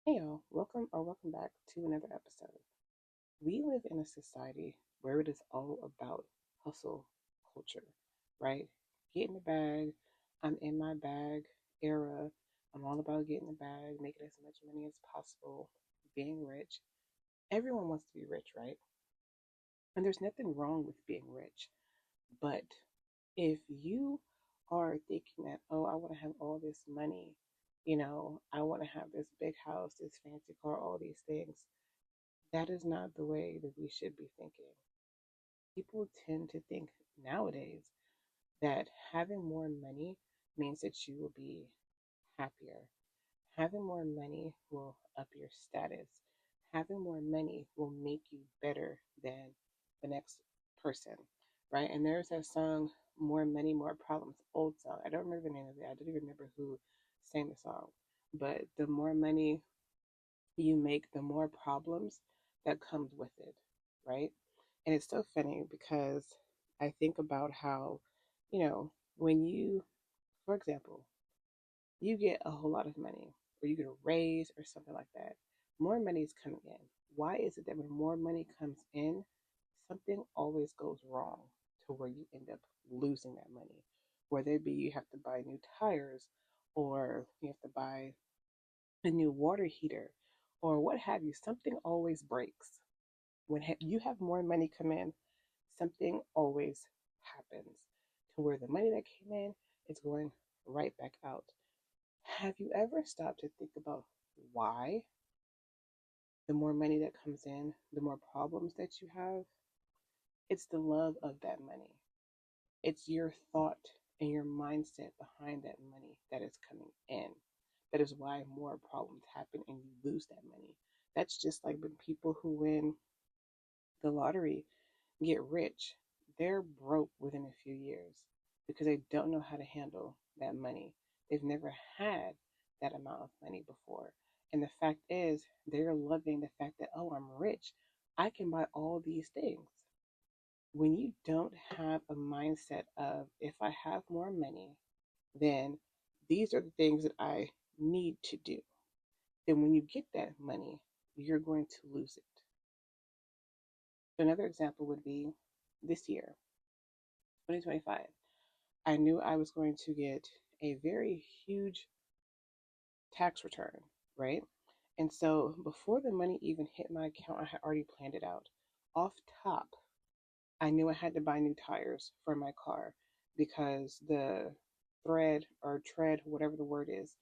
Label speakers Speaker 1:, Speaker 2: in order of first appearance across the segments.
Speaker 1: Hey y'all, welcome back to another episode. We live in a society where it is all about hustle culture, right? Get in the bag, I'm in my bag era. I'm all about getting the bag, making as much money as possible, being rich. Everyone wants to be rich, right? And there's nothing wrong with being rich. But if you are thinking that, oh, I want to have all this money, I want to have this big house, this fancy car, all these things, that is not the way that we should be thinking. People tend to think nowadays that having more money means that you will be happier. Having more money will up your status. Having more money will make you better than the next person, right? And there's that song, More Money, More Problems, old song. I don't remember the name of it. I don't even remember who sang the song. But the more money you make, the more problems that comes with it, right? And it's so funny because I think about how, when you, for example, you get a whole lot of money or you get a raise or something like that, more money is coming in. Why is it that when more money comes in, something always goes wrong to where you end up losing that money? Whether it be you have to buy new tires or you have to buy a new water heater or what have you, something always breaks. When you have more money come in, something always happens to where the money that came in is going right back out. Have you ever stopped to think about why the more money that comes in, the more problems that you have? It's the love of that money. It's your thought and your mindset behind that money that is coming in. That is why more problems happen and you lose that money. That's just like when people who win the lottery get rich, they're broke within a few years because they don't know how to handle that money. They've never had that amount of money before. And the fact is, they're loving the fact that, oh, I'm rich. I can buy all these things. When you don't have a mindset of, if I have more money, then these are the things that I need to do. Then when you get that money, you're going to lose it. Another example would be this year, 2025. I knew I was going to get a very huge tax return, right? And so before the money even hit my account, I had already planned it out. Off top, I knew I had to buy new tires for my car because the thread or tread, whatever the word is,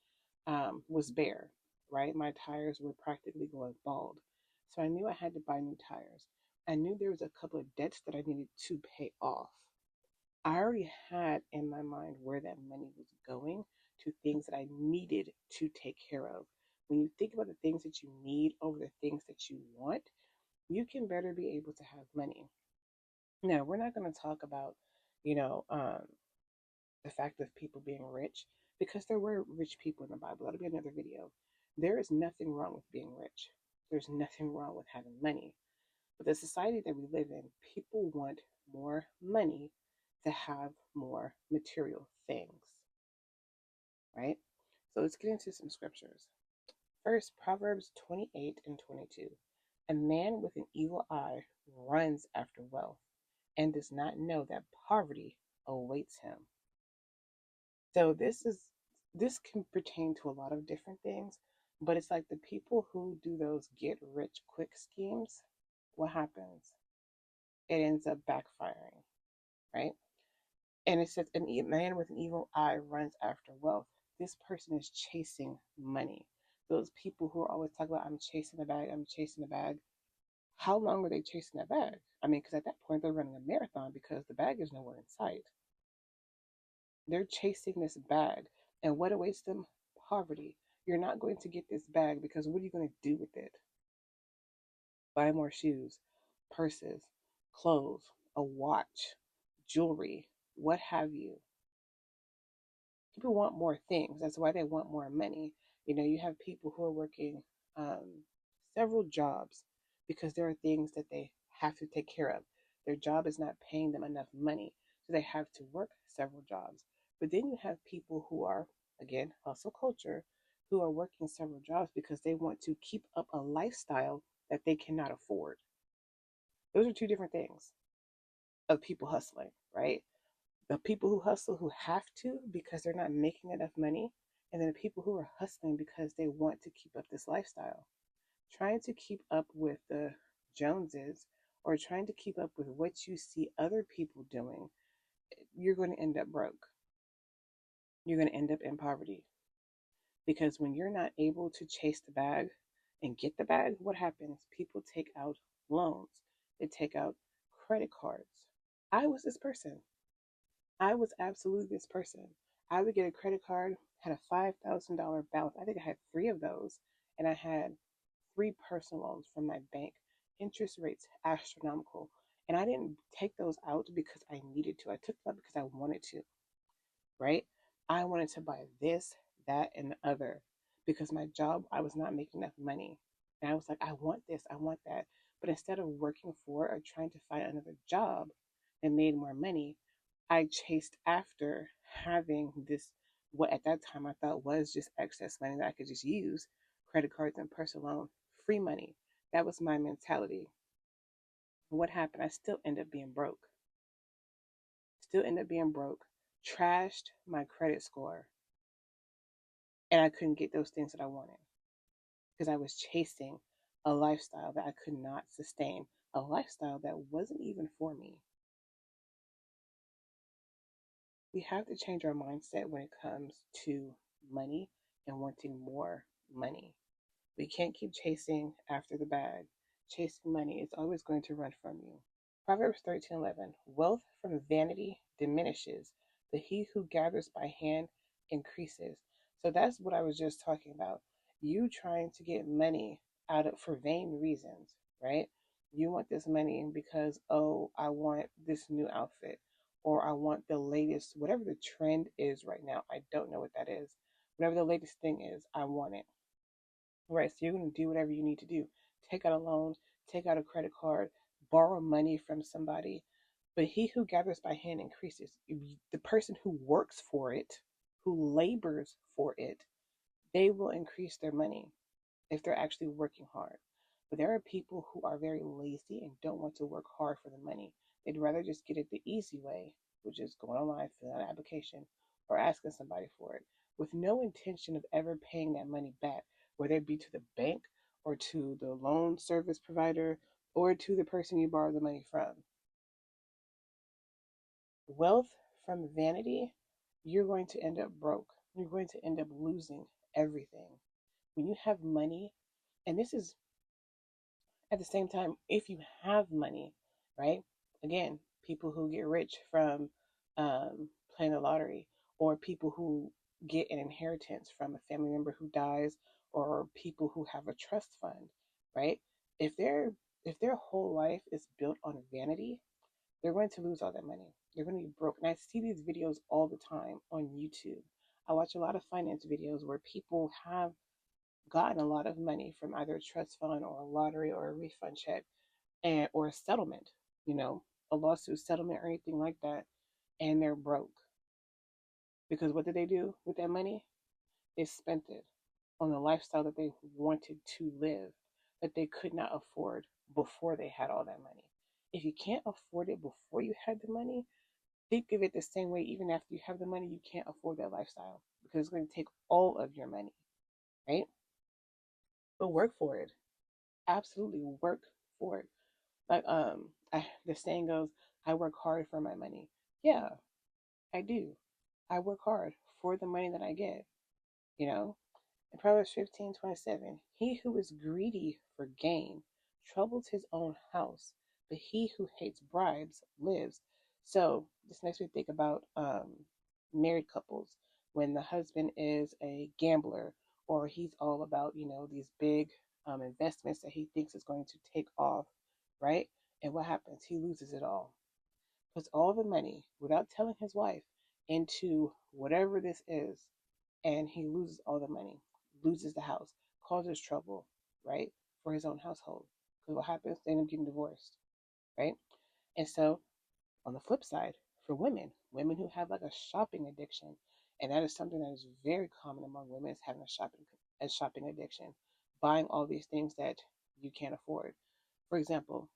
Speaker 1: was bare, right? My tires were practically going bald. So I knew I had to buy new tires. I knew there was a couple of debts that I needed to pay off. I already had in my mind where that money was going to things that I needed to take care of. When you think about the things that you need over the things that you want, you can better be able to have money. Now, we're not going to talk about, you know, um, the fact of people being rich because there were rich people in the Bible. That'll be another video. There is nothing wrong with being rich. There's nothing wrong with having money. But the society that we live in, people want more money to have more material things, right? So let's get into some scriptures. First, Proverbs 28 and 22. A man with an evil eye runs after wealth and does not know that poverty awaits him. So this can pertain to a lot of different things, but it's like the people who do those get rich quick schemes, what happens? It ends up backfiring, right? And it says, a man with an evil eye runs after wealth. This person is chasing money. Those people who are always talking about, I'm chasing the bag, I'm chasing the bag. How long are they chasing that bag? I mean, because at that point, they're running a marathon because the bag is nowhere in sight. They're chasing this bag. And what awaits them? Poverty. You're not going to get this bag because what are you going to do with it? Buy more shoes, purses, clothes, a watch, jewelry, what have you. People want more things. That's why they want more money. You have people who are working um, several jobs because there are things that they have to take care of. Their job is not paying them enough money, so they have to work several jobs. But then you have people who are, again, hustle culture. who are working several jobs because they want to keep up a lifestyle that they cannot afford. Those are two different things of people hustling, right? The people who hustle who have to because they're not making enough money, and then the people who are hustling because they want to keep up this lifestyle. Trying to keep up with the Joneses or trying to keep up with what you see other people doing, you're going to end up broke. You're going to end up in poverty. Because when you're not able to chase the bag and get the bag, what happens? People take out loans, they take out credit cards. I was this person. I was absolutely this person. I would get a credit card, had a $5,000 balance. I think I had three of those, and I had three personal loans from my bank. Interest rates astronomical. And I didn't take those out because I needed to. I took them out because I wanted to, right? I wanted to buy this, that, and the other because my job, I was not making enough money. And I was like, I want this, I want that. But instead of working for or trying to find another job that made more money, I chased after having this, what at that time I thought was just excess money that I could just use credit cards and personal loan, free money. That was my mentality. And what happened? I still ended up being broke. Still ended up being broke, trashed my credit score, and I couldn't get those things that I wanted because I was chasing a lifestyle that I could not sustain, a lifestyle that wasn't even for me. We have to change our mindset when it comes to money and wanting more money. We can't keep chasing after the bag. Chasing money is always going to run from you. Proverbs 13:11. Wealth from vanity diminishes, but he who gathers by hand increases. So that's what I was just talking about. You trying to get money out of for vain reasons, right? You want this money because, oh, I want this new outfit, or I want the latest, whatever the trend is right now. I don't know what that is. Whatever the latest thing is, I want it. Right. So you're going to do whatever you need to do. Take out a loan, take out a credit card, borrow money from somebody. But he who gathers by hand increases. The person who works for it, who labors for it, they will increase their money if they're actually working hard. But there are people who are very lazy and don't want to work hard for the money. They'd rather just get it the easy way, which is going online, filling out an application, or asking somebody for it, with no intention of ever paying that money back, whether it be to the bank or to the loan service provider or to the person you borrow the money from. Wealth from vanity, you're going to end up broke. You're going to end up losing everything. When you have money, and this is at the same time, if you have money, right? Again, people who get rich from playing the lottery, or people who get an inheritance from a family member who dies, or people who have a trust fund, right? If their if their whole life is built on vanity, they're going to lose all that money. They're going to be broke. And I see these videos all the time on YouTube. I watch a lot of finance videos where people have gotten a lot of money from either a trust fund or a lottery or a refund check and or a settlement, you know, a lawsuit settlement or anything like that, and they're broke. Because what did they do with that money? They spent it on the lifestyle that they wanted to live that they could not afford before they had all that money. If you can't afford it before you had the money, think of it the same way even after you have the money, you can't afford that lifestyle because it's going to take all of your money, right? But work for it. Absolutely work for it. Like the saying goes, I work hard for my money. Yeah, I do. I work hard for the money that I get, you know? In Proverbs 15:27, he who is greedy for gain troubles his own house, but he who hates bribes lives. So this makes me think about married couples when the husband is a gambler or he's all about, you know, these big investments that he thinks is going to take off, right? And what happens? He loses it all. Puts all the money without telling his wife into whatever this is, and he loses all the money, loses the house, causes trouble, right, for his own household. Because what happens? They end up getting divorced, right? And so, on the flip side, for women, women who have like a shopping addiction, and that is something that is very common among women, is having a shopping as shopping addiction, buying all these things that you can't afford. For example,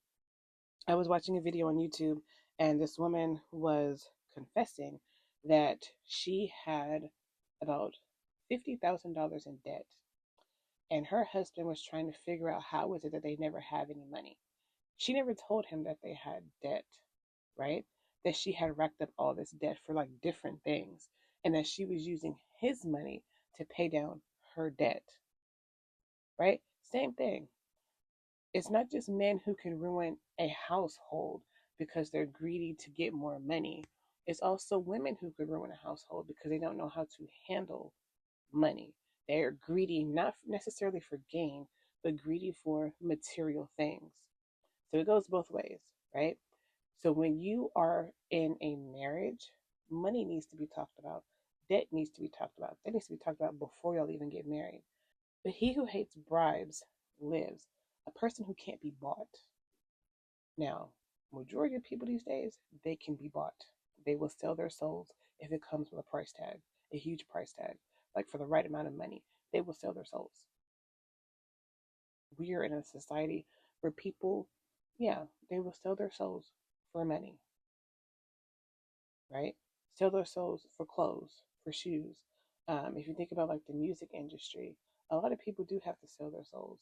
Speaker 1: I was watching a video on YouTube, and this woman was confessing that she had about $50,000 in debt, and her husband was trying to figure out how is it that they never have any money. She never told him that they had debt, right? That she had racked up all this debt for like different things, and that she was using his money to pay down her debt, right? Same thing. It's not just men who can ruin a household because they're greedy to get more money. It's also women who could ruin a household because they don't know how to handle money. They're greedy, not necessarily for gain, but greedy for material things. So it goes both ways, right? So when you are in a marriage, money needs to be talked about. Debt needs to be talked about. That needs to be talked about before y'all even get married. But he who hates bribes lives. A person who can't be bought. Now, majority of people these days, they can be bought. They will sell their souls if it comes with a price tag, a huge price tag. Like for the right amount of money, they will sell their souls. We are in a society where people, yeah, they will sell their souls for money, right? Sell their souls for clothes, for shoes. If you think about like the music industry, a lot of people do have to sell their souls.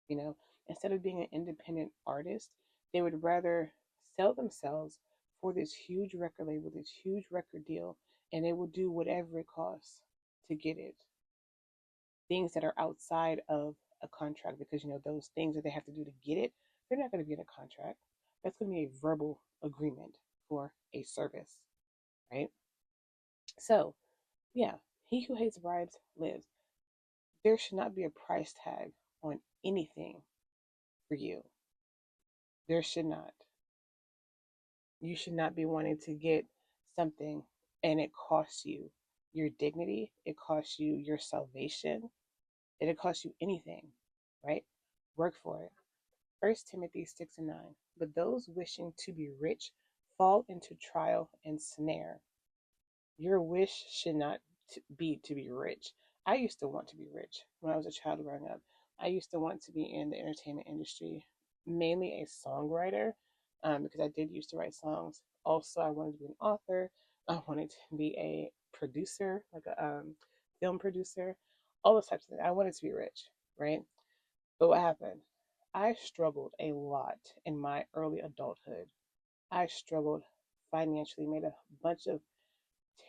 Speaker 1: You know, instead of being an independent artist, they would rather sell themselves for this huge record label, this huge record deal, and they will do whatever it costs to get it. Things that are outside of a contract, because you know those things that they have to do to get it, they're not going to be in a contract. That's going to be a verbal agreement for a service, right? So, yeah, he who hates bribes lives. There should not be a price tag on anything for you. There should not. You should not be wanting to get something and it costs you your dignity, it costs you your salvation, it costs you anything, right? Work for it. 1 Timothy 6 and 9. But those wishing to be rich fall into trial and snare. Your wish should not be to be rich. I used to want to be rich when I was a child growing up. I used to want to be in the entertainment industry, mainly a songwriter, because I did used to write songs. Also, I wanted to be an author. I wanted to be a producer, like a film producer, all those types of things. I wanted to be rich, right? But what happened? I struggled a lot in my early adulthood. I struggled financially, made a bunch of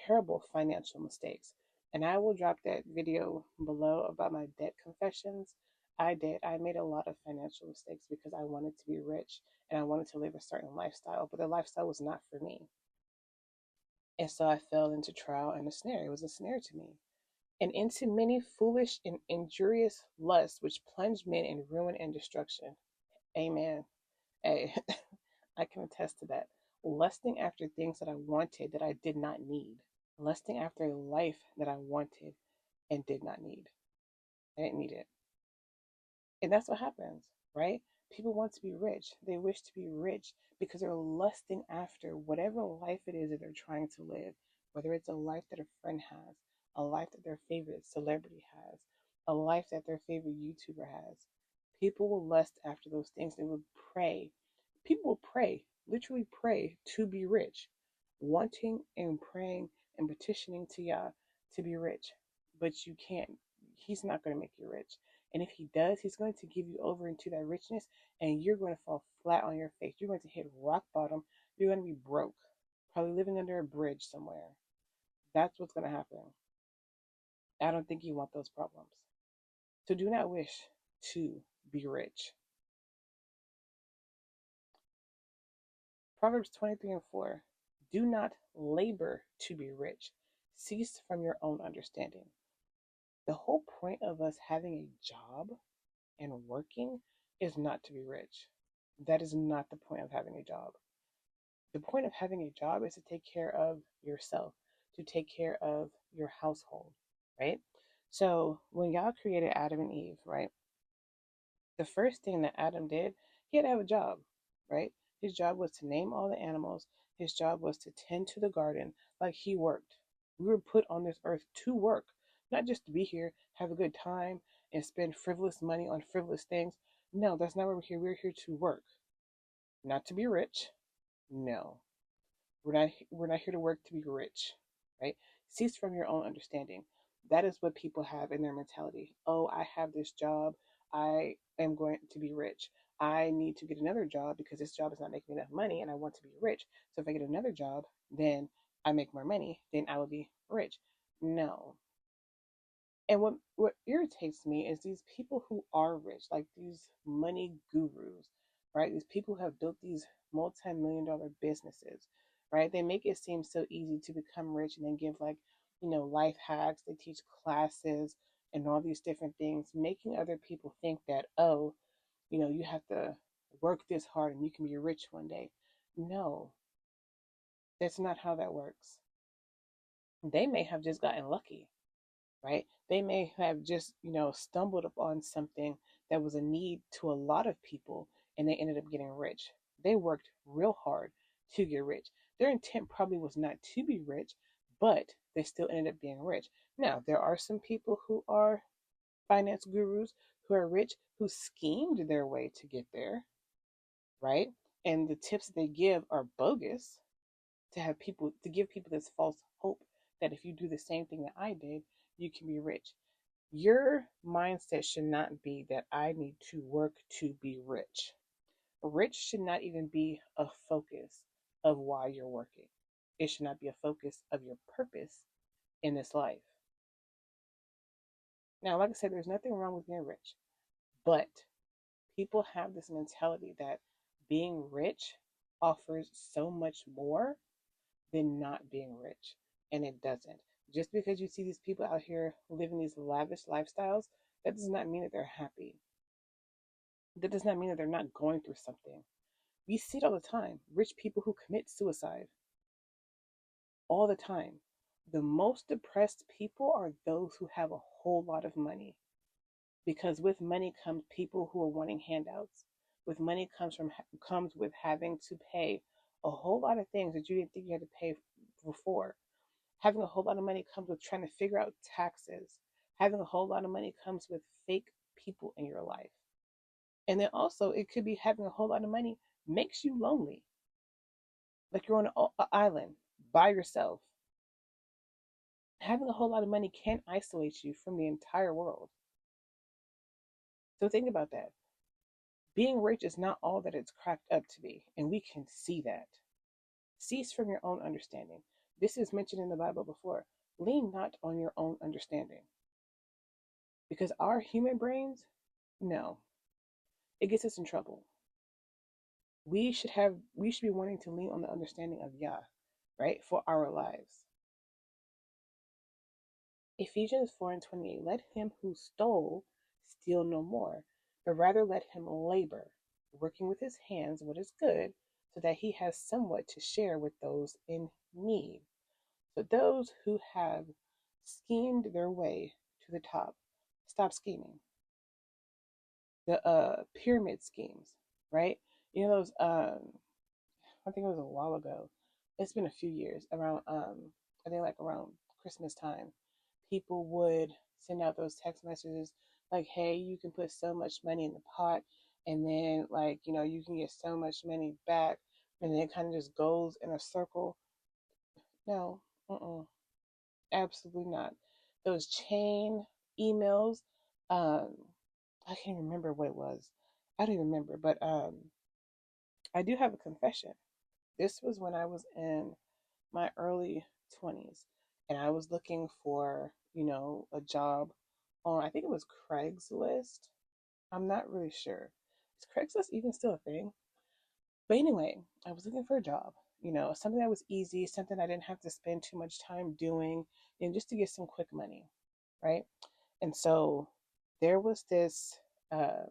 Speaker 1: terrible financial mistakes. And I will drop that video below about my debt confessions. I did. I made a lot of financial mistakes because I wanted to be rich and I wanted to live a certain lifestyle, but the lifestyle was not for me. And so I fell into trial and a snare. It was a snare to me. And into many foolish and injurious lusts which plunge men in ruin and destruction. Amen. Hey, I can attest to that. Lusting after things that I wanted that I did not need. Lusting after a life that I wanted and did not need. I didn't need it. And that's what happens, right? People want to be rich. They wish to be rich because they're lusting after whatever life it is that they're trying to live, whether it's a life that a friend has, a life that their favorite celebrity has, a life that their favorite YouTuber has. People will lust after those things. They will pray. People will pray, literally pray to be rich, wanting and praying and petitioning to Yah to be rich. But you can't. He's not going to make you rich. And if he does, he's going to give you over into that richness and you're going to fall flat on your face. You're going to hit rock bottom. You're going to be broke, probably living under a bridge somewhere. That's what's going to happen. I don't think you want those problems. So do not wish to be rich. Proverbs 23 and 4. Do not labor to be rich. Cease from your own understanding. The whole point of us having a job and working is not to be rich. That is not the point of having a job. The point of having a job is to take care of yourself, to take care of your household, right? So when y'all created Adam and Eve, right? The first thing that Adam did, he had to have a job, right? His job was to name all the animals. His job was to tend to the garden like he worked. We were put on this earth to work, not just to be here, have a good time, and spend frivolous money on frivolous things. No, that's not why we're here. We're here to work, not to be rich. No, we're not here to work to be rich, right? Cease from your own understanding. That is what people have in their mentality. Oh, I have this job. I am going to be rich. I need to get another job because this job is not making enough money and I want to be rich. So if I get another job, then I make more money, then I will be rich. No, and what irritates me is these people who are rich, like these money gurus, right? These people who have built these multi-million-dollar businesses, right? They make it seem so easy to become rich and then give like, life hacks. They teach classes and all these different things, making other people think that, oh, you have to work this hard and you can be rich one day. No, that's not how that works. They may have just gotten lucky, right? They may have just, stumbled upon something that was a need to a lot of people and they ended up getting rich. They worked real hard to get rich. Their intent probably was not to be rich, but they still ended up being rich. Now, there are some people who are finance gurus who are rich who schemed their way to get there, right? And the tips that they give are bogus to give people this false hope that if you do the same thing that I did, you can be rich. Your mindset should not be that I need to work to be rich. Rich should not even be a focus of why you're working. It should not be a focus of your purpose in this life. Now, like I said, there's nothing wrong with being rich, but people have this mentality that being rich offers so much more than not being rich, and it doesn't. Just because you see these people out here living these lavish lifestyles, that does not mean that they're happy. That does not mean that they're not going through something. We see it all the time. Rich people who commit suicide all the time. The most depressed people are those who have a whole lot of money, because with money comes people who are wanting handouts. With money comes with having to pay a whole lot of things that you didn't think you had to pay before. Having a whole lot of money comes with trying to figure out taxes. Having a whole lot of money comes with fake people in your life. And then also, it could be having a whole lot of money makes you lonely. Like you're on an island by yourself. Having a whole lot of money can isolate you from the entire world. So think about that. Being rich is not all that it's cracked up to be, and we can see that. Cease from your own understanding. This is mentioned in the Bible before. Lean not on your own understanding. Because our human brains, no, it gets us in trouble. We should be wanting to lean on the understanding of Yah, right, for our lives. Ephesians 4:28, let him who stole steal no more, but rather let him labor, working with his hands what is good, so that he has somewhat to share with those in need. So those who have schemed their way to the top, stop scheming. The pyramid schemes, right? Those I think it was a while ago. It's been a few years around I think like around Christmas time. People would send out those text messages like, hey, you can put so much money in the pot and then like, you can get so much money back, and then it kind of just goes in a circle. No, absolutely not. Those chain emails, um, I can't remember what it was. I don't even remember, but I do have a confession. This was when I was in my early 20s and I was looking for, a job on, I think it was Craigslist. I'm not really sure. Is Craigslist even still a thing? But anyway, I was looking for a job, something that was easy, something I didn't have to spend too much time doing, and just to get some quick money, right? And so there was this uh,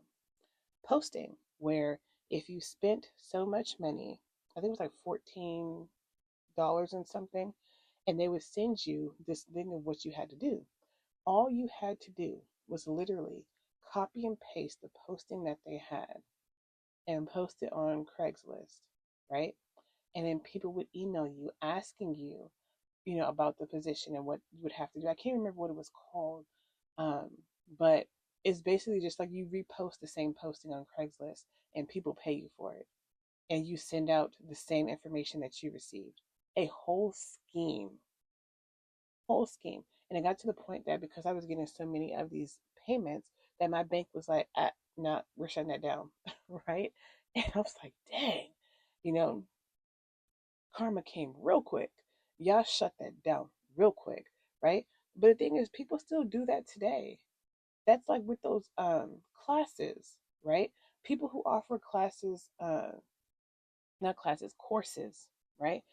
Speaker 1: posting where if you spent so much money, I think it was like $14 and something, and they would send you this thing of what you had to do. All you had to do was literally copy and paste the posting that they had and post it on Craigslist, right? And then people would email you asking you, about the position and what you would have to do. I can't remember what it was called, Um, but it's basically just like you repost the same posting on Craigslist and people pay you for it. And you send out the same information that you received. A whole scheme. And it got to the point that because I was getting so many of these payments, that my bank was like, no, we're shutting that down. Right. And I was like, dang, you know, karma came real quick. Y'all shut that down real quick. Right. But the thing is, people still do that today. That's like with those classes, right? People who offer classes, not classes, courses, right?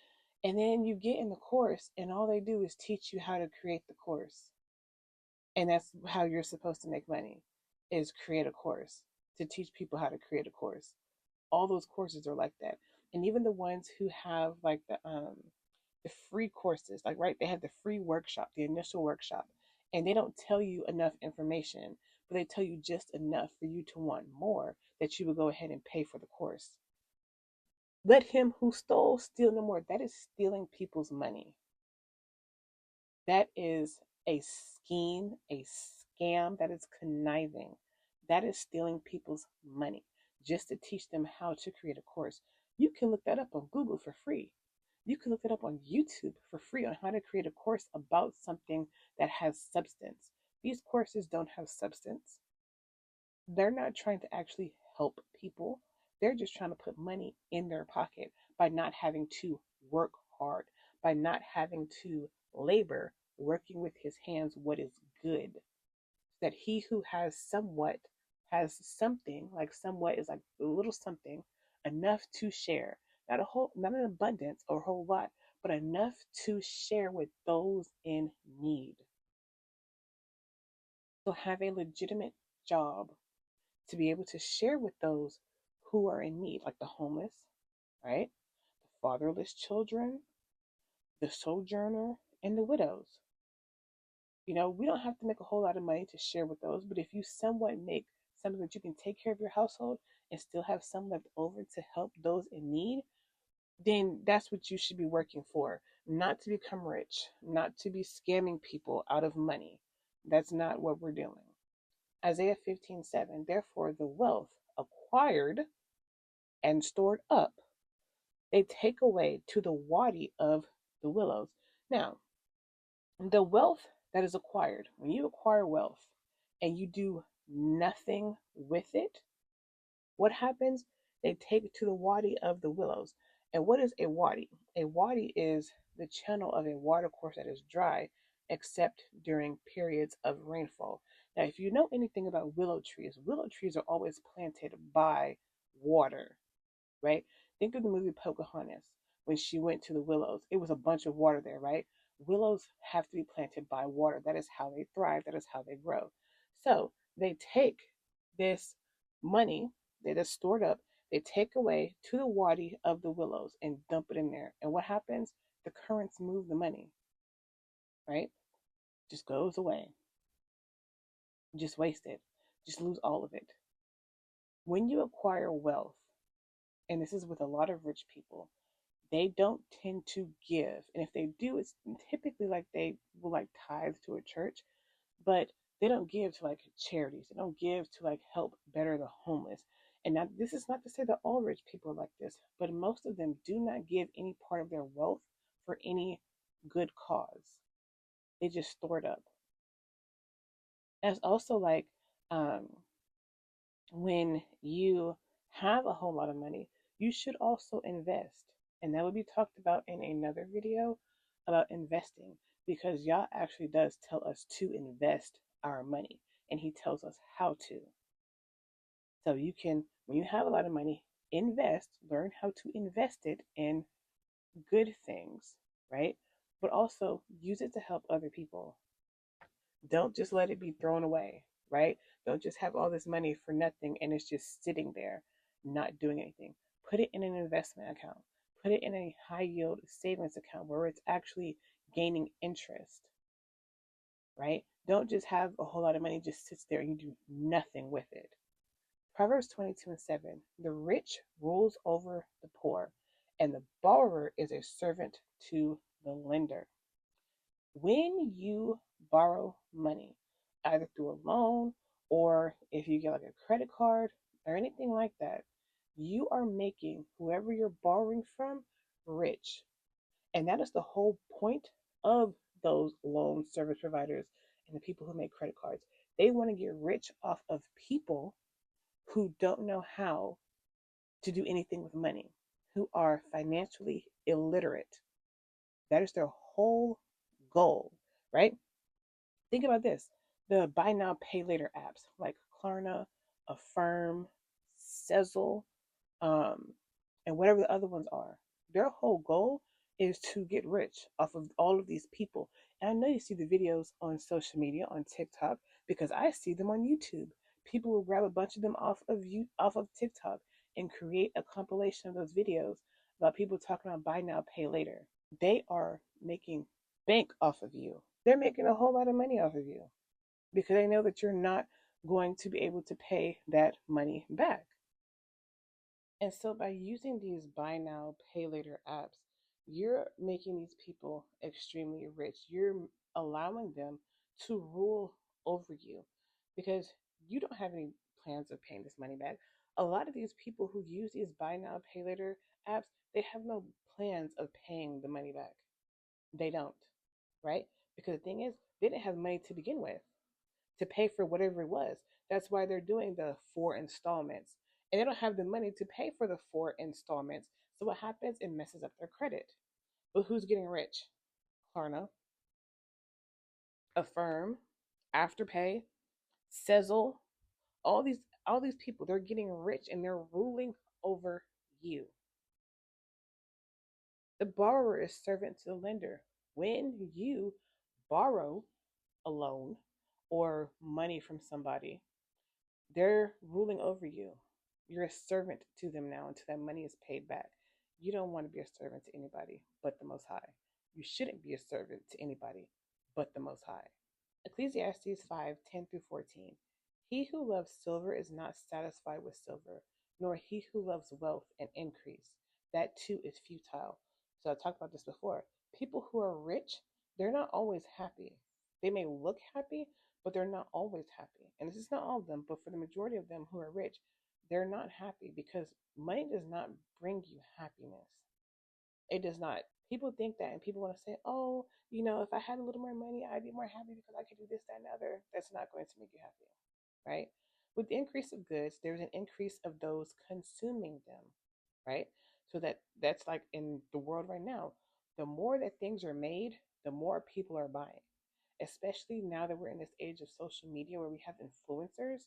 Speaker 1: And then you get in the course, and all they do is teach you how to create the course. And that's how you're supposed to make money, is create a course, to teach people how to create a course. All those courses are like that. And even the ones who have like the free courses, like right, they have the free workshop, the initial workshop, and they don't tell you enough information, but they tell you just enough for you to want more, that you would go ahead and pay for the course. Let him who stole steal no more. That is stealing people's money. That is a scheme, a scam, that is conniving. That is stealing people's money just to teach them how to create a course. You can look that up on Google for free. You can look it up on YouTube for free on how to create a course about something that has substance. These courses don't have substance. They're not trying to actually help people. They're just trying to put money in their pocket by not having to work hard, by not having to labor, working with his hands what is good. That he who has somewhat has something, like somewhat is like a little something, enough to share. Not a whole, not an abundance or a whole lot, but enough to share with those in need. So have a legitimate job to be able to share with those who are in need, like the homeless, right? The fatherless children, the sojourner, and the widows. You know, we don't have to make a whole lot of money to share with those, but if you somewhat make something that you can take care of your household and still have some left over to help those in need, then that's what you should be working for. Not to become rich, not to be scamming people out of money. That's not what we're doing. Isaiah 15:7. Therefore, the wealth acquired and stored up, they take away to the wadi of the willows. Now, the wealth that is acquired, when you acquire wealth and you do nothing with it, what happens? They take it to the wadi of the willows. And what is a wadi? A wadi is the channel of a watercourse that is dry except during periods of rainfall. Now, if you know anything about willow trees are always planted by water, right? Think of the movie Pocahontas. When she went to the willows, it was a bunch of water there, right? Willows have to be planted by water. That is how they thrive. That is how they grow. So they take this money that is stored up, they take away to the wadi of the willows and dump it in there. And what happens? The currents move the money, right? Just goes away. Just waste it. Just lose all of it. When you acquire wealth, and this is with a lot of rich people, they don't tend to give. And if they do, it's typically like they will like tithe to a church, but they don't give to like charities. They don't give to like help better the homeless. And now, this is not to say that all rich people are like this, but most of them do not give any part of their wealth for any good cause. They just store it up. And it's also like um, when you have a whole lot of money, you should also invest. And that will be talked about in another video about investing, because Yah actually does tell us to invest our money and he tells us how to. So you can, when you have a lot of money, invest, learn how to invest it in good things, right? But also use it to help other people. Don't just let it be thrown away, right? Don't just have all this money for nothing and it's just sitting there not doing anything. Put it in an investment account. Put it in a high yield savings account where it's actually gaining interest, right? Don't just have a whole lot of money just sits there and you do nothing with it. Proverbs 22:7. The rich rules over the poor, and the borrower is a servant to the lender. When you borrow money, either through a loan or if you get like a credit card or anything like that, you are making whoever you're borrowing from rich. And that is the whole point of those loan service providers and the people who make credit cards. They want to get rich off of people who don't know how to do anything with money, who are financially illiterate. That is their whole goal, right? Think about this: the buy now, pay later apps like Klarna, Affirm, Sezzle, um, and whatever the other ones are. Their whole goal is to get rich off of all of these people. And I know you see the videos on social media, on TikTok, because I see them on YouTube. People will grab a bunch of them off of TikTok and create a compilation of those videos about people talking about buy now, pay later. They are making bank off of you. They're making a whole lot of money off of you because they know that you're not going to be able to pay that money back. And so by using these buy now, pay later apps, you're making these people extremely rich. You're allowing them to rule over you because you don't have any plans of paying this money back. A lot of these people who use these buy now, pay later apps, they have no plans of paying the money back. They don't, right? Because the thing is, they didn't have money to begin with to pay for whatever it was. That's why they're doing the 4 installments. And they don't have the money to pay for the 4 installments. So what happens? It messes up their credit. But who's getting rich? Klarna, Affirm, Afterpay, Sezzle, all these people, they're getting rich and they're ruling over you. The borrower is servant to the lender. When you borrow a loan or money from somebody, they're ruling over you. You're a servant to them now until that money is paid back. You don't want to be a servant to anybody but the Most High. You shouldn't be a servant to anybody but the Most High. Ecclesiastes 5:10 through 14. He who loves silver is not satisfied with silver, nor he who loves wealth and increase. That too is futile. So I talked about this before. People who are rich, they're not always happy. They may look happy, but they're not always happy. And this is not all of them, but for the majority of them who are rich, they're not happy because money does not bring you happiness. It does not. People think that, and people want to say, oh, if I had a little more money, I'd be more happy because I could do this, that, and the other. That's not going to make you happy, right? With the increase of goods, there's an increase of those consuming them, right? So that's like in the world right now. The more that things are made, the more people are buying. Especially now that we're in this age of social media where we have influencers,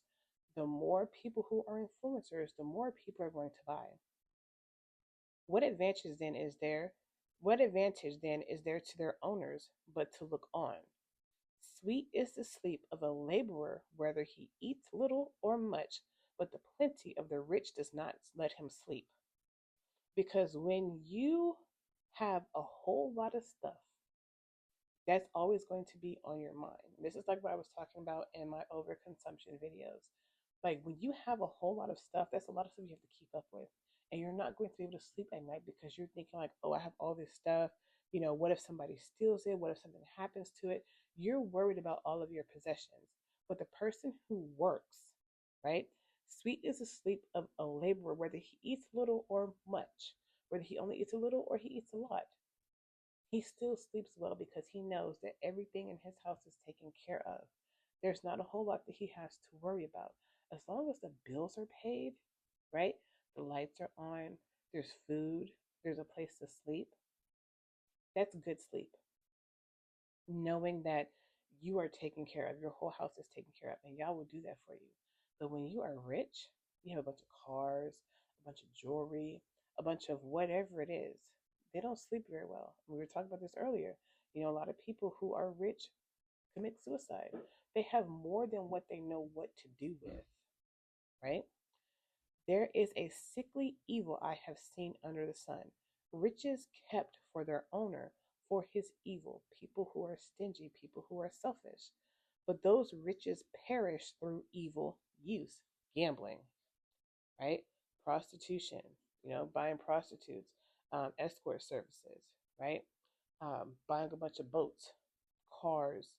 Speaker 1: the more people who are influencers, the more people are going to buy. What advantage then is there? What advantage then is there to their owners but to look on? Sweet is the sleep of a laborer, whether he eats little or much, but the plenty of the rich does not let him sleep. Because when you have a whole lot of stuff, that's always going to be on your mind. This is like what I was talking about in my overconsumption videos. Like when you have a whole lot of stuff, that's a lot of stuff you have to keep up with. And you're not going to be able to sleep at night because you're thinking like, oh, I have all this stuff. What if somebody steals it? What if something happens to it? You're worried about all of your possessions. But the person who works, right? Sweet is the sleep of a laborer, whether he eats little or much, whether he only eats a little or he eats a lot. He still sleeps well because he knows that everything in his house is taken care of. There's not a whole lot that he has to worry about. As long as the bills are paid, right? The lights are on, there's food, there's a place to sleep. That's good sleep. Knowing that you are taken care of, your whole house is taken care of, and y'all will do that for you. But when you are rich, you have a bunch of cars, a bunch of jewelry, a bunch of whatever it is, they don't sleep very well. We were talking about this earlier. A lot of people who are rich commit suicide. They have more than what they know what to do with, right? There is a sickly evil I have seen under the sun. Riches kept for their owner for his evil. People who are stingy, people who are selfish. But those riches perish through evil use. Gambling, right? Prostitution, buying prostitutes, escort services, right? Buying a bunch of boats, cars,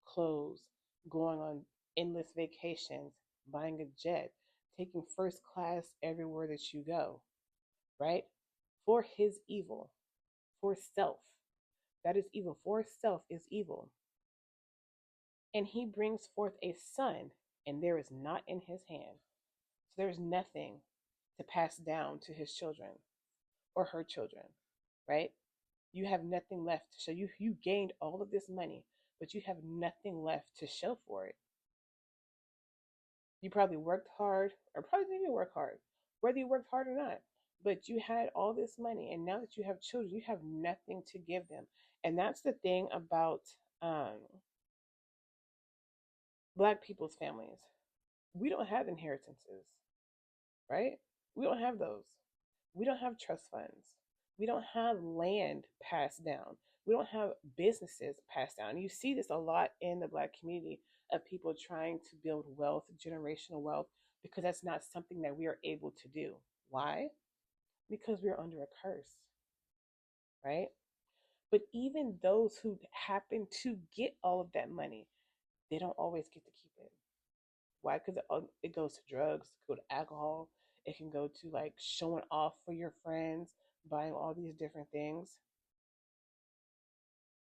Speaker 1: clothes, going on endless vacations, buying a jet, taking first class everywhere that you go, right? For his evil, for self. That is evil. For self is evil. And he brings forth a son, and there is not in his hand. So there's nothing to pass down to his children or her children, right? You have nothing left to show. You gained all of this money, but you have nothing left to show for it. You probably worked hard, or probably didn't even work hard, whether you worked hard or not. But you had all this money, and now that you have children, you have nothing to give them. And that's the thing about um, Black people's families. We don't have inheritances, right? We don't have those. We don't have trust funds. We don't have land passed down. We don't have businesses passed down. You see this a lot in the Black community of people trying to build wealth, generational wealth, because that's not something that we are able to do. Why? Because we're under a curse, right? But even those who happen to get all of that money, they don't always get to keep it. Why? Because it goes to drugs, go to alcohol. It can go to like showing off for your friends, buying all these different things.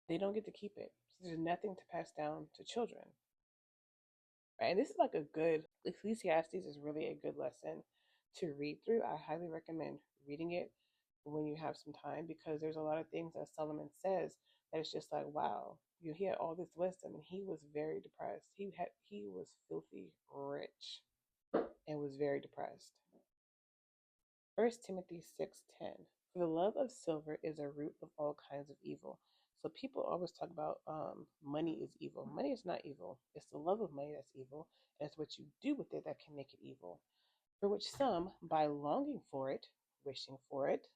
Speaker 1: They don't get to keep it. So there's nothing to pass down to children, right? And this is like a good, Ecclesiastes is really a good lesson to read through. I highly recommend reading it when you have some time because there's a lot of things that Solomon says that it's just like, wow, he had all this wisdom and he was very depressed. He was filthy rich and was very depressed. First Timothy 6:10. For the love of silver is a root of all kinds of evil. So people always talk about money is evil. Money is not evil. It's the love of money that's evil, and it's what you do with it that can make it evil. For which some, by longing for it, wishing for it,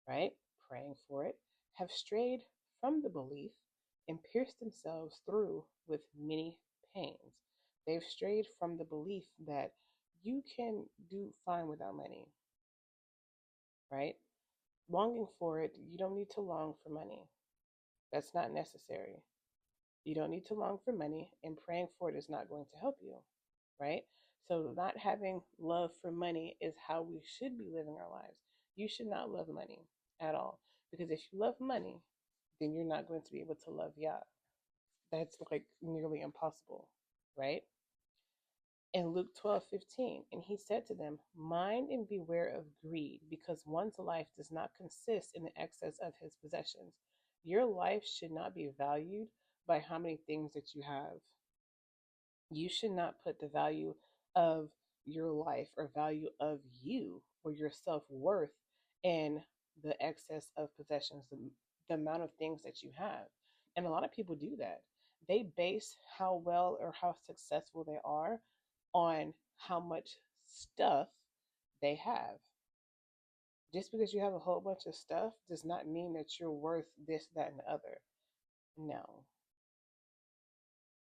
Speaker 1: right, praying for it, have strayed from the belief and pierced themselves through with many pains. They've strayed from the belief that you can do fine without money, right? Longing for it, you don't need to long for money. That's not necessary. You don't need to long for money, and praying for it is not going to help you, right? So, not having love for money is how we should be living our lives. You should not love money at all, because if you love money, then you're not going to be able to love Yah. That's like nearly impossible, right? In Luke 12:15, and he said to them, mind and beware of greed, because one's life does not consist in the excess of his possessions. Your life should not be valued by how many things that you have. You should not put the value of your life or value of you or your self worth in the excess of possessions, the amount of things that you have. And a lot of people do that. They base how well or how successful they are on how much stuff they have. Just because you have a whole bunch of stuff does not mean that you're worth this, that, and the other. No,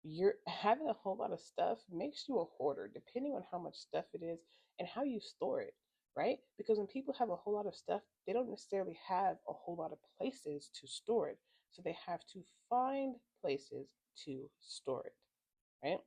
Speaker 1: you're having a whole lot of stuff makes you a hoarder depending on how much stuff it is and how you store it, right? Because when people have a whole lot of stuff, they don't necessarily have a whole lot of places to store it, so they have to find places to store it, right?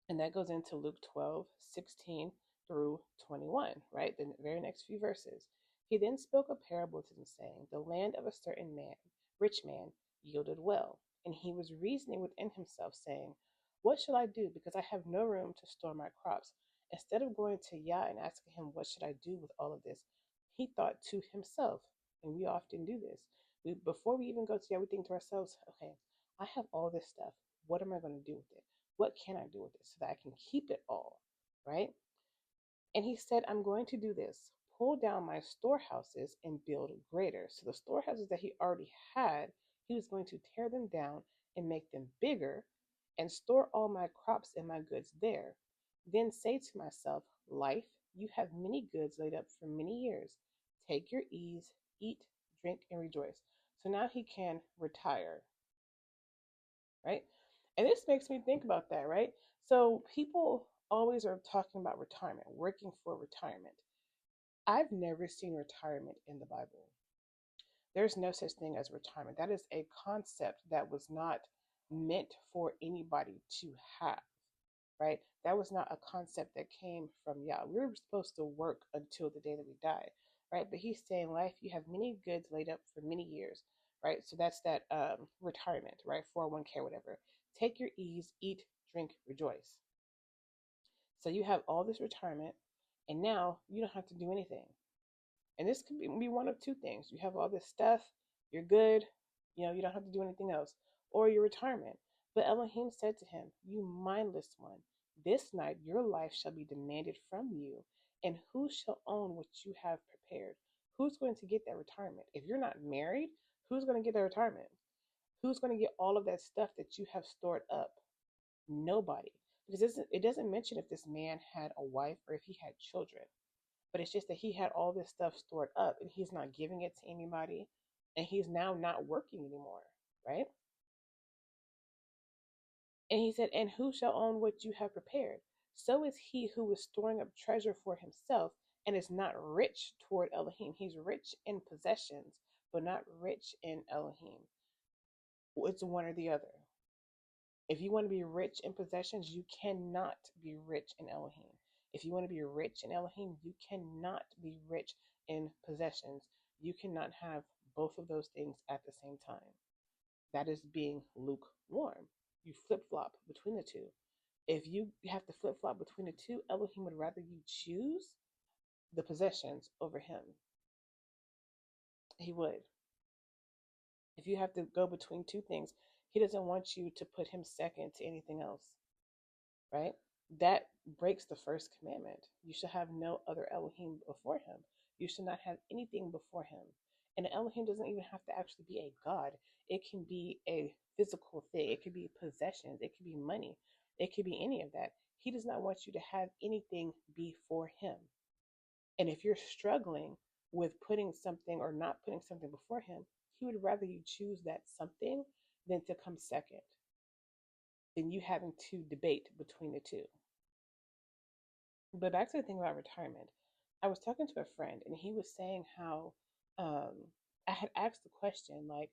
Speaker 1: And that goes into Luke 12:16 through 21, right? The very next few verses. He then spoke a parable to them, saying, the land of a certain man, rich man, yielded well. And he was reasoning within himself, saying, what shall I do? Because I have no room to store my crops. Instead of going to Yah and asking him, what should I do with all of this? He thought to himself, and we often do this. Before we even go to Yah, we think to ourselves, okay, I have all this stuff. What am I going to do with it? What can I do with it so that I can keep it all, right? And he said, I'm going to do this, pull down my storehouses and build greater. So the storehouses that he already had, he was going to tear them down and make them bigger and store all my crops and my goods there. Then say to myself, life, you have many goods laid up for many years. Take your ease, eat, drink, and rejoice. So now he can retire, right? And this makes me think about that, right? So people always are talking about retirement, working for retirement. I've never seen retirement in the Bible. There's no such thing as retirement. That is a concept that was not meant for anybody to have, right? That was not a concept that came from Yah. We were supposed to work until the day that we die, right? But he's saying, life, you have many goods laid up for many years, right? So that's that retirement, right? 401k, whatever. Take your ease, eat, drink, rejoice. So you have all this retirement, and now you don't have to do anything. And this could be one of two things. You have all this stuff, you're good, you don't have to do anything else, or your retirement. But Elohim said to him, "You mindless one, this night your life shall be demanded from you, and who shall own what you have prepared?" Who's going to get that retirement? If you're not married, who's going to get that retirement? Who's going to get all of that stuff that you have stored up? Nobody. Because it doesn't mention if this man had a wife or if he had children, but it's just that he had all this stuff stored up and he's not giving it to anybody, and he's now not working anymore, right? And he said, "And who shall own what you have prepared? So is he who is storing up treasure for himself and is not rich toward Elohim." He's rich in possessions, but not rich in Elohim. It's one or the other. If you want to be rich in possessions, you cannot be rich in Elohim. If you want to be rich in Elohim, you cannot be rich in possessions. You cannot have both of those things at the same time. That is being lukewarm. You flip flop between the two. If you have to flip flop between the two, Elohim would rather you choose the possessions over him. He would. If you have to go between two things, he doesn't want you to put him second to anything else, right? That breaks the first commandment. You should have no other Elohim before him. You should not have anything before him. And Elohim doesn't even have to actually be a god. It can be a physical thing. It could be possessions. It could be money. It could be any of that. He does not want you to have anything before him. And if you're struggling with putting something or not putting something before him, he would rather you choose that something than to come second, than you having to debate between the two. But back to the thing about retirement, I was talking to a friend and he was saying how um, I had asked the question, like,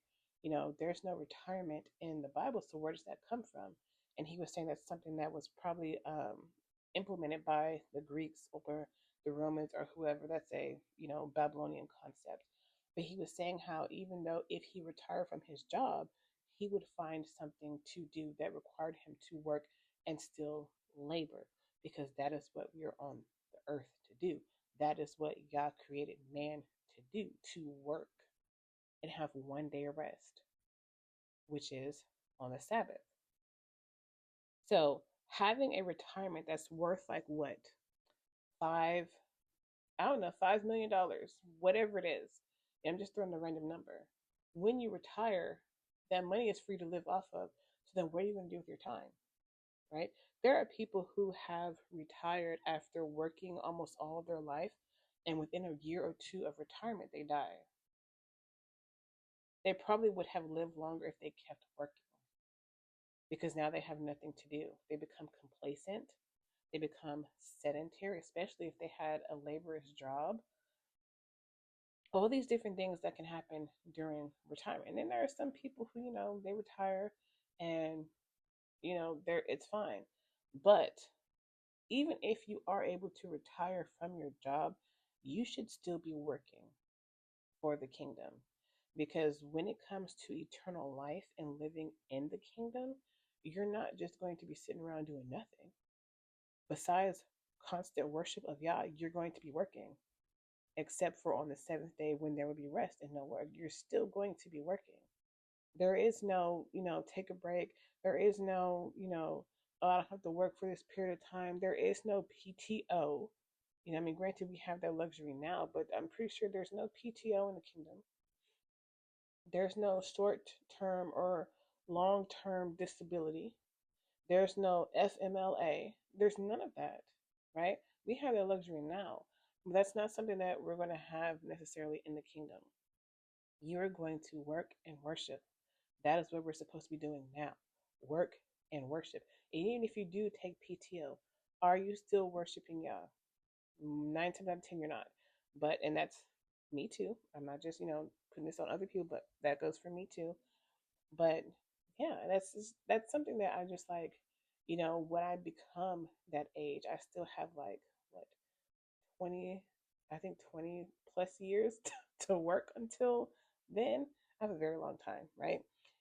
Speaker 1: there's no retirement in the Bible, so where does that come from? And he was saying that's something that was probably implemented by the Greeks or the Romans or whoever. That's a, Babylonian concept. But he was saying how even though if he retired from his job, he would find something to do that required him to work and still labor, because that is what we are on the earth to do. That is what God created man to do, to work and have one day of rest, which is on the Sabbath. So having a retirement that's worth like what? Five, I don't know, $5 million, whatever it is. I'm just throwing a random number. When you retire, that money is free to live off of. So then what are you going to do with your time? Right? There are people who have retired after working almost all of their life, and within a year or two of retirement, they die. They probably would have lived longer if they kept working, because now they have nothing to do. They become complacent, they become sedentary, especially if they had a laborious job. All these different things that can happen during retirement. And then there are some people who, they retire and, it's fine. But even if you are able to retire from your job, you should still be working for the kingdom. Because when it comes to eternal life and living in the kingdom, you're not just going to be sitting around doing nothing. Besides constant worship of Yah, you're going to be working, except for on the seventh day when there will be rest and no work. You're still going to be working. There is no, take a break. There is no, oh, I don't have to work for this period of time. There is no PTO. Granted, we have that luxury now, but I'm pretty sure there's no PTO in the kingdom. There's no short term or long term disability. There's no FMLA. There's none of that, right? We have that luxury now, but that's not something that we're going to have necessarily in the kingdom. You're going to work and worship. That is what we're supposed to be doing now. Work and worship. And even if you do take PTO, are you still worshiping Yah? 9 times out of 10, you're not. And that's me too. I'm not just, putting this on other people, but that goes for me too. But Yeah, and that's something that I just like, when I become that age, I still have like what 20, I think 20 plus years to work until then. I have a very long time, right?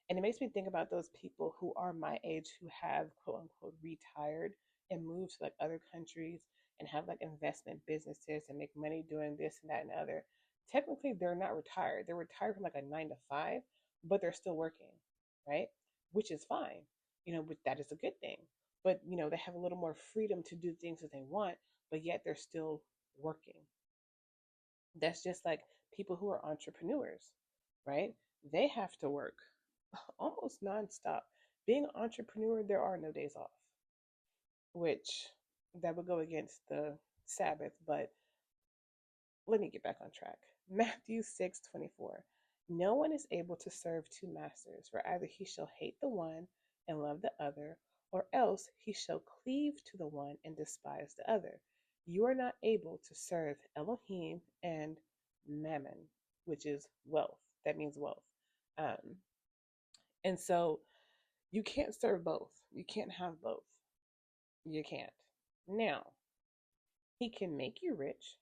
Speaker 1: And it makes me think about those people who are my age who have quote unquote retired and moved to like other countries and have like investment businesses and make money doing this and that and the other. Technically, they're not retired. They're retired from like a 9 to 5, but they're still working, right? Which is fine, but that is a good thing. But, they have a little more freedom to do things that they want, but yet they're still working. That's just like people who are entrepreneurs, right? They have to work almost nonstop. Being an entrepreneur, there are no days off, which that would go against the Sabbath, but let me get back on track. Matthew 6:24. No one is able to serve two masters, for either he shall hate the one and love the other, or else he shall cleave to the one and despise the other. You are not able to serve Elohim and Mammon, which is wealth. That means wealth. Um, and so you can't serve both. You can't have both. You can't. Now, he can make you rich.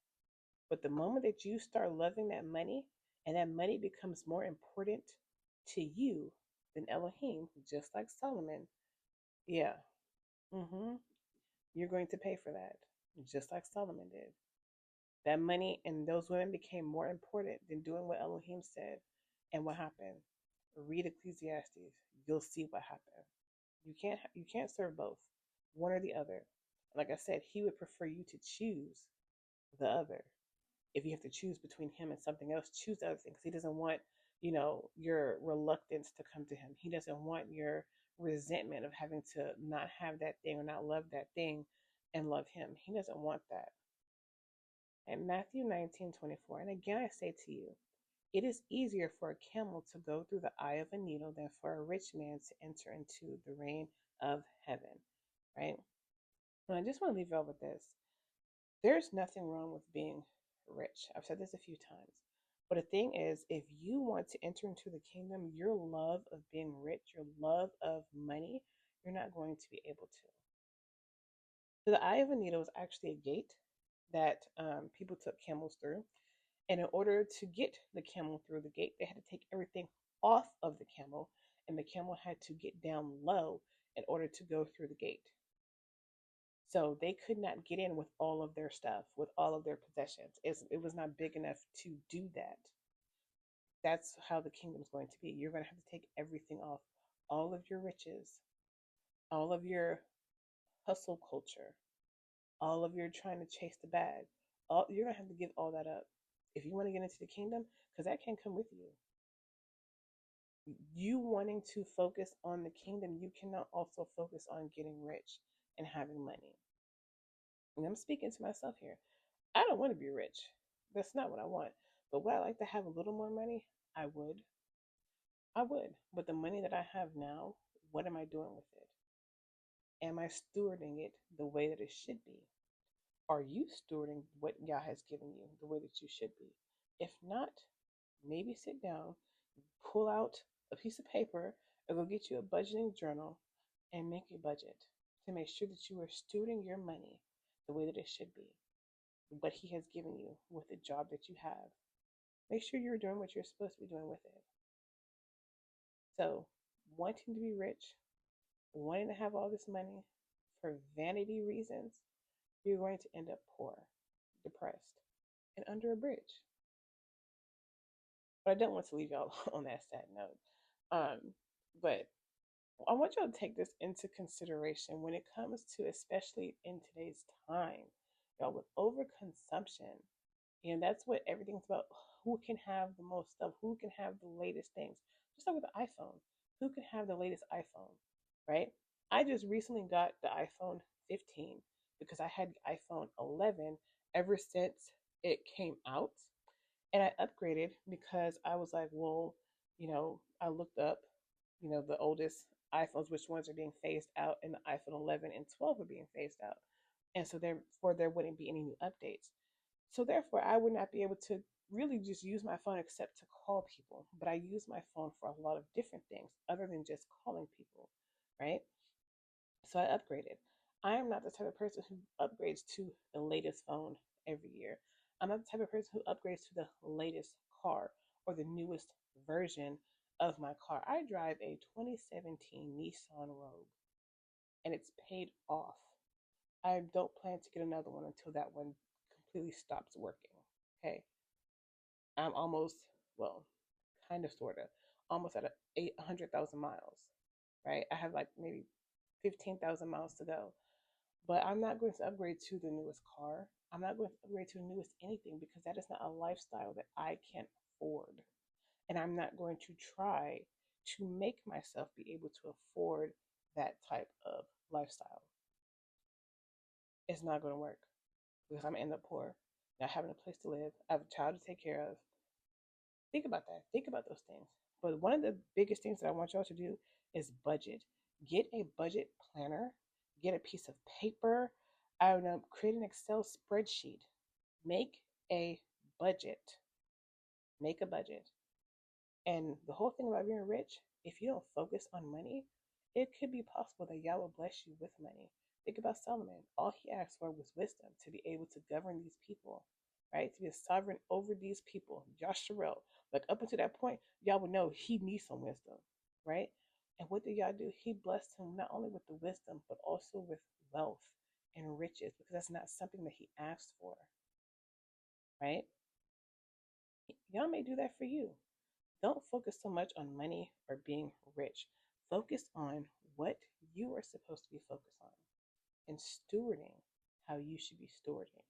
Speaker 1: But the moment that you start loving that money and that money becomes more important to you than Elohim, just like Solomon, yeah, hmm you're going to pay for that, just like Solomon did. That money and those women became more important than doing what Elohim said. And what happened? Read Ecclesiastes. You'll see what happened. You can't serve both, one or the other. Like I said, he would prefer you to choose the other. If you have to choose between him and something else, choose the other thing because he doesn't want, your reluctance to come to him. He doesn't want your resentment of having to not have that thing or not love that thing and love him. He doesn't want that. And Matthew 19:24, and again I say to you, it is easier for a camel to go through the eye of a needle than for a rich man to enter into the reign of heaven. Right? And I just want to leave y'all with this. There's nothing wrong with being rich. I've said this a few times. But the thing is, if you want to enter into the kingdom, your love of being rich, your love of money, you're not going to be able to. So the eye of a needle is actually a gate that people took camels through. And in order to get the camel through the gate, they had to take everything off of the camel, and the camel had to get down low in order to go through the gate. So they could not get in with all of their stuff, with all of their possessions. It was not big enough to do that. That's how the kingdom's going to be. You're going to have to take everything off, all of your riches, all of your hustle culture, all of your trying to chase the bag. You're going to have to give all that up if you want to get into the kingdom, because that can't come with you. You wanting to focus on the kingdom, you cannot also focus on getting rich and having money. And I'm speaking to myself here. I don't want to be rich. That's not what I want. But would I like to have a little more money? I would. I would. But the money that I have now, what am I doing with it? Am I stewarding it the way that it should be? Are you stewarding what Yah has given you the way that you should be? If not, maybe sit down, pull out a piece of paper, or go get you a budgeting journal and make a budget to make sure that you are stewarding your money the way that it should be, what He has given you with the job that you have. Make sure you're doing what you're supposed to be doing with it. So, wanting to be rich, wanting to have all this money for vanity reasons, you're going to end up poor, depressed, and under a bridge. But I don't want to leave y'all on that sad note. But I want y'all to take this into consideration when it comes to, especially in today's time, y'all, with overconsumption. And that's what everything's about. Who can have the most stuff? Who can have the latest things? Just like with the iPhone. Who can have the latest iPhone, right? I just recently got the iPhone 15 because I had the iPhone 11 ever since it came out. And I upgraded because I was like, well, I looked up, the oldest iPhones, which ones are being phased out, and the iPhone 11 and 12 are being phased out. And so therefore, there wouldn't be any new updates. So therefore, I would not be able to really just use my phone except to call people. But I use my phone for a lot of different things other than just calling people, right? So I upgraded. I am not the type of person who upgrades to the latest phone every year. I'm not the type of person who upgrades to the latest car or the newest version of my car. I drive a 2017 Nissan Rogue and it's paid off. I don't plan to get another one until that one completely stops working. Okay. I'm almost, well, kind of, sort of, almost at 800,000 miles, right? I have like maybe 15,000 miles to go. But I'm not going to upgrade to the newest car. I'm not going to upgrade to the newest anything because that is not a lifestyle that I can afford. And I'm not going to try to make myself be able to afford that type of lifestyle. It's not going to work because I'm going to end up poor, not having a place to live. I have a child to take care of. Think about that. Think about those things. But one of the biggest things that I want y'all to do is budget. Get a budget planner, get a piece of paper. I don't know, create an Excel spreadsheet. Make a budget. Make a budget. And the whole thing about being rich, if you don't focus on money, it could be possible that Yah will bless you with money. Think about Solomon. All he asked for was wisdom to be able to govern these people, right? To be a sovereign over these people. Yasharel. Like up until that point, Yah would know he needs some wisdom, right? And what did Yah do? He blessed him not only with the wisdom, but also with wealth and riches, because that's not something that he asked for, right? Yah may do that for you. Don't focus so much on money or being rich. Focus on what you are supposed to be focused on and stewarding how you should be stewarding.